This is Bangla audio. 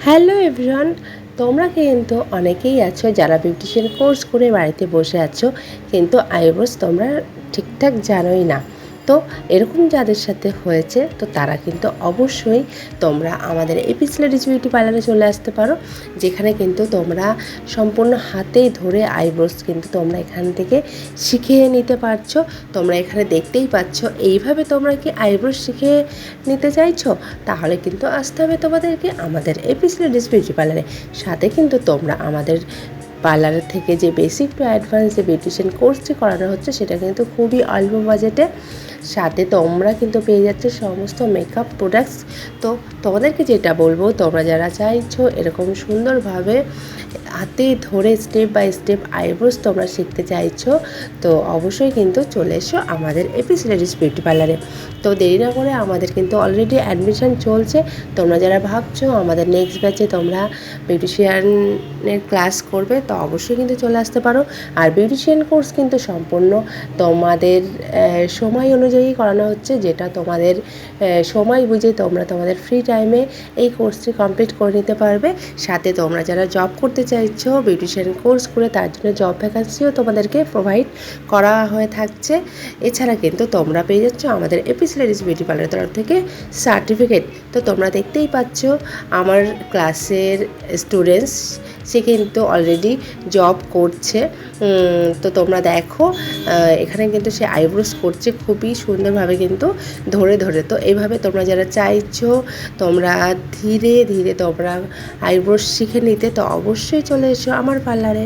হ্যালো এভরিওয়ান, তোমরা কিন্তু অনেকেই আছো যারা বিউটিশিয়ান কোর্স করে বাড়িতে বসে আছো, কিন্তু আইব্রোস তোমরা ঠিকঠাক জানোই না। তো এরকম যাদের সাথে হয়েছে তো তারা কিন্তু অবশ্যই তোমরা আমাদের এপিস লেডিস বিউটি পার্লারে চলে আসতে পারো, যেখানে কিন্তু তোমরা সম্পূর্ণ হাতেই ধরে আইব্রোস কিন্তু তোমরা এখান থেকে শিখে নিতে পারছো। তোমরা এখানে দেখতেই পাচ্ছ, এইভাবে তোমরা কি আইব্রোস শিখে নিতে চাইছো? তাহলে কিন্তু আসতে হবে তোমাদেরকে আমাদের এপিস লেডিস বিউটি পার্লারে। সাথে কিন্তু তোমরা আমাদের পার্লারের থেকে যে বেসিক টু অ্যাডভান্স যে বিউটিশিয়ান কোর্সটি করানো হচ্ছে সেটা কিন্তু খুবই অল্প বাজেটে। সাথে তোমরা কিন্তু পেয়ে যাচ্ছে সমস্ত মেকআপ প্রোডাক্টস। তো তোমাদেরকে যেটা বলবো, তোমরা যারা চাইছো এরকম সুন্দরভাবে হাতে ধরে স্টেপ বাই স্টেপ আইব্রোস তোমরা শিখতে চাইছো, তো অবশ্যই কিন্তু চলে এসো আমাদের এপিস লেডিস বিউটি পার্লারে। তো দেরি না করে, আমাদের কিন্তু অলরেডি অ্যাডমিশন চলছে। তোমরা যারা ভাবছো আমাদের নেক্সট ব্যাচে তোমরা বিউটিশিয়ানের ক্লাস করবে, তো অবশ্যই কিন্তু চলে আসতে পারো। আর বিউটিশিয়ান কোর্স কিন্তু সম্পূর্ণ তোমাদের সময় অনুযায়ী করানো হচ্ছে, যেটা তোমাদের সময় বুঝে তোমরা তোমাদের ফ্রি টাইমে এই কোর্সটি কমপ্লিট করে নিতে পারবে। সাথে তোমরা যারা জব করতে চাইছো বিউটিশিয়ান কোর্স করে, তার জন্য জব ভ্যাকান্সিও তোমাদেরকে প্রোভাইড করা হয়ে থাকছে। এছাড়া কিন্তু তোমরা পেয়ে যাচ্ছ আমাদের এপিস লেডিস বিউটি পার্লারের তরফ থেকে সার্টিফিকেট। তো তোমরা দেখতেই পাচ্ছ আমার ক্লাসের স্টুডেন্টস, সে কিন্তু অলরেডি জব করছে। তো তোমরা দেখো, এখানে কিন্তু সে আইব্রোস করছে খুবই সুন্দরভাবে, কিন্তু ধরে ধরে। তো এইভাবে তোমরা যারা চাইছো তোমরা ধীরে ধীরে তোমরা আইব্রোস শিখে নিতে, তো অবশ্যই চলে এসো আমার পার্লারে।